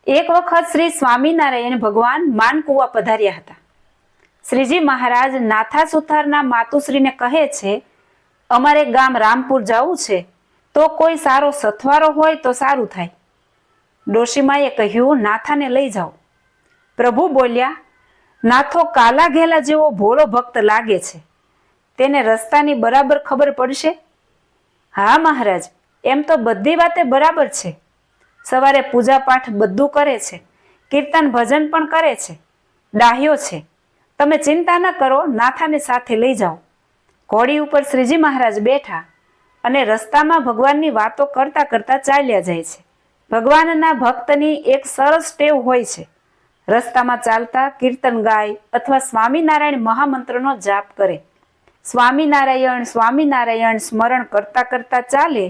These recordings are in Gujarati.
એક વખત શ્રી સ્વામિનારાયણ ભગવાન માનકુવા પધાર્યા હતા. શ્રીજી મહારાજ નાથા સુથારના માતુશ્રીને કહે છે, અમારે ગામ રામપુર જવું છે, તો કોઈ સારો સથવારો હોય તો સારું થાય. ડોશીમાએ કહ્યું, નાથાને લઈ જાઓ. પ્રભુ બોલ્યા, નાથો કાલા ઘેલા જેવો ભોળો ભક્ત લાગે છે, તેને રસ્તાની બરાબર ખબર પડશે? હા મહારાજ, એમ તો બધી વાતે બરાબર છે. સવારે પૂજા પાઠ બધું કરે છે, કીર્તન ભજન પણ કરે છે, ડાહ્યો છે. તમે ચિંતા ન કરો, નાથાને સાથે લઈ જાઓ. ઘોડી ઉપર શ્રીજી મહારાજ બેઠા અને રસ્તામાં ભગવાનની વાતો કરતા કરતા ચાલ્યા જાય છે. ભગવાનના ભક્તની એક સરસ ટેવ હોય છે, રસ્તામાં ચાલતા કીર્તન ગાય અથવા સ્વામિનારાયણ મહામંત્રનો જાપ કરે. સ્વામિનારાયણ સ્વામિનારાયણ સ્મરણ કરતા કરતા ચાલે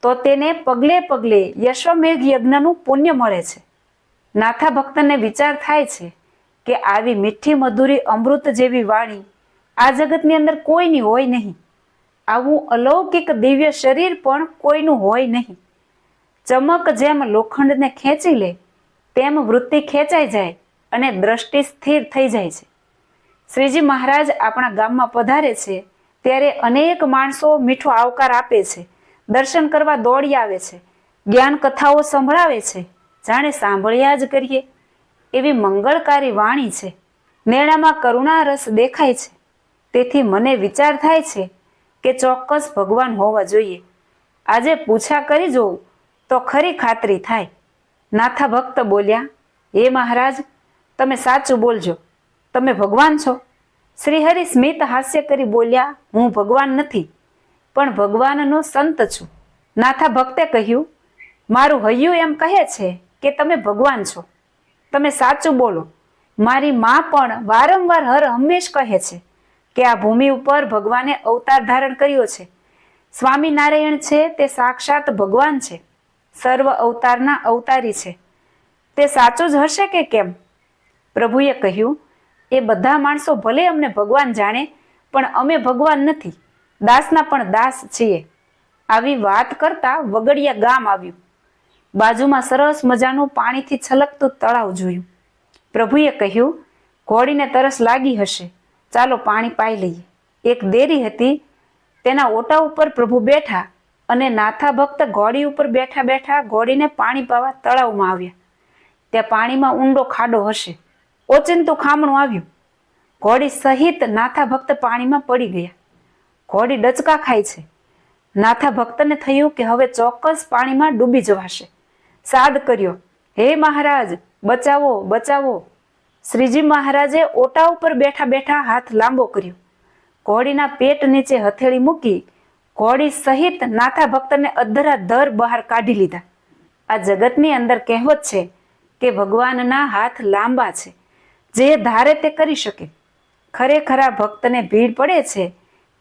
તો તેને પગલે પગલે યશ્વમેઘ યજ્ઞનું પુણ્ય મળે છે. નાથા ભક્તને વિચાર થાય છે કે આવી મીઠી મધુરી અમૃત જેવી વાણી આ જગતની અંદર કોઈની હોય નહીં. આવું અલૌકિક દિવ્ય શરીર પણ કોઈનું હોય નહીં. ચમક જેમ લોખંડને ખેંચી લે તેમ વૃત્તિ ખેંચાઈ જાય અને દ્રષ્ટિ સ્થિર થઈ જાય છે. શ્રીજી મહારાજ આપણા ગામમાં પધારે છે ત્યારે અનેક માણસો મીઠો આવકાર આપે છે, દર્શન કરવા દોડી આવે છે, જ્ઞાન કથાઓ સંભળાવે છે, જાણે સાંભળ્યા જ કરીએ એવી મંગળકારી વાણી છે. નેણામાં કરુણા રસ દેખાય છે. તેથી મને વિચાર થાય છે કે ચોક્કસ ભગવાન હોવા જોઈએ. આજે પૂછા કરી જોઉં તો ખરી ખાતરી થાય. નાથા ભક્ત બોલ્યા, હે મહારાજ, તમે સાચું બોલજો, તમે ભગવાન છો? શ્રીહરિ સ્મિત હાસ્ય કરી બોલ્યા, હું ભગવાન નથી, પણ ભગવાનનો સંત છું. નાથા ભક્તે કહ્યું, મારું હૈયું એમ કહે છે કે તમે ભગવાન છો. તમે સાચું બોલો. મારી મા પણ વારંવાર હર હંમેશ કહે છે કે આ ભૂમિ ઉપર ભગવાને અવતાર ધારણ કર્યો છે. સ્વામિનારાયણ છે તે સાક્ષાત ભગવાન છે, સર્વ અવતારના અવતારી છે. તે સાચું જ હશે કે કેમ? પ્રભુએ કહ્યું, એ બધા માણસો ભલે અમને ભગવાન જાણે, પણ અમે ભગવાન નથી, દાસના પણ દાસ છીએ. આવી વાત કરતા વગડિયા ગામ આવ્યું. બાજુમાં સરસ મજાનું પાણીથી છલકતું તળાવ જોયું. પ્રભુએ કહ્યું, ઘોડીને તરસ લાગી હશે, ચાલો પાણી પાઈ લઈએ. એક દેરી હતી, તેના ઓટા ઉપર પ્રભુ બેઠા અને નાથા ભક્ત ઘોડી ઉપર બેઠા બેઠા ઘોડીને પાણી પાવા તળાવમાં આવ્યા. ત્યાં પાણીમાં ઊંડો ખાડો હશે. ઓચિંતું ખામણું આવ્યું. ઘોડી સહિત નાથા ભક્ત પાણીમાં પડી ગયા. ઘોડી ડચકા ખાય છે. નાથા ભક્તને થયું કે હવે ચોક્કસ પાણીમાં ડૂબી જવાશે. સાદ કર્યો, હે મહારાજ, બચાવો બચાવો. શ્રીજી મહારાજે ઓટા ઉપર બેઠા બેઠા હાથ લાંબો કર્યો. ઘોડીના પેટ નીચે હથેળી મૂકી ઘોડી સહિત નાથા ભક્તને અધરાધર બહાર કાઢી લીધા. આ જગતની અંદર કહેવત છે કે ભગવાનના હાથ લાંબા છે, જે ધારે તે કરી શકે. ખરેખરા ભક્તને ભીડ પડે છે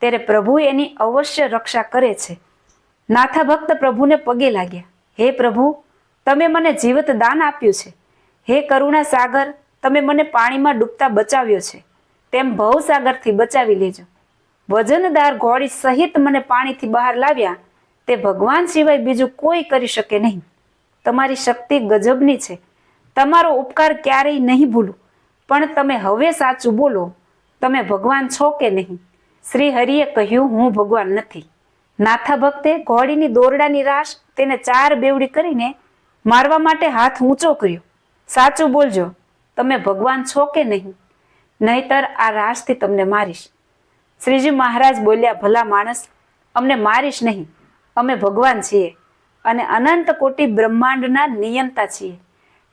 ત્યારે પ્રભુ એની અવશ્ય રક્ષા કરે છે. નાથા ભક્ત પ્રભુને પગે લાગ્યા, હે પ્રભુ, તમે મને જીવત દાન આપ્યું છે. હે કરુણા સાગર, તમે મને પાણીમાં ડૂબતા બચાવ્યો છે, તેમ ભવસાગરથી બચાવી લેજો. વજનદાર ઘોડી સહિત મને પાણીથી બહાર લાવ્યા, તે ભગવાન સિવાય બીજું કોઈ કરી શકે નહીં. તમારી શક્તિ ગજબની છે. તમારો ઉપકાર ક્યારેય નહીં ભૂલું. પણ તમે હવે સાચું બોલો, તમે ભગવાન છો કે નહીં? શ્રી હરિએ કહ્યું, હું ભગવાન નથી. નાથા ભક્તે ઘોડીની દોરડાની રાશ તેને 4 બેવડી કરીને મારવા માટે હાથ ઊંચો કર્યો. સાચું બોલજો, તમે ભગવાન છો કે નહીં, નહીતર આ રાશથી તમને મારીશ. શ્રીજી મહારાજ બોલ્યા, ભલા માણસ, અમને મારીશ નહીં, અમે ભગવાન છીએ અને અનંત કોટી બ્રહ્માંડના નિયંતા છીએ.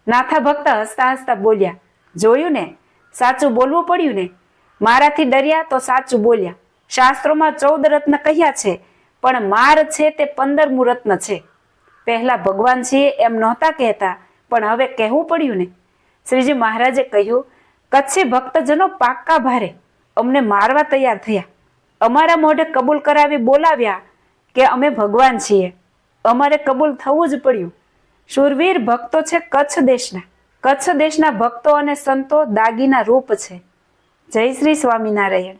નાથા ભક્ત હસતા હસતા બોલ્યા, જોયું ને, સાચું બોલવું પડ્યું ને. મારાથી ડર્યા તો સાચું બોલ્યા. શાસ્ત્રોમાં 14 રત્ન કહ્યા છે, પણ માર છે તે 15મું રત્ન છે. પહેલા ભગવાન છીએ એમ નહોતા કહેતા, પણ હવે કહેવું પડ્યું ને. શ્રીજી મહારાજે કહ્યું, કચ્છી ભક્તજનો પાક્કા ભારે અમને મારવા તૈયાર થયા. અમારા મોઢે કબૂલ કરાવી બોલાવ્યા કે અમે ભગવાન છીએ. અમારે કબૂલ થવું જ પડ્યું. શૂરવીર ભક્તો છે કચ્છ દેશના. કચ્છ દેશના ભક્તો અને સંતો દાગીના રૂપ છે. જય શ્રી સ્વામિનારાયણ.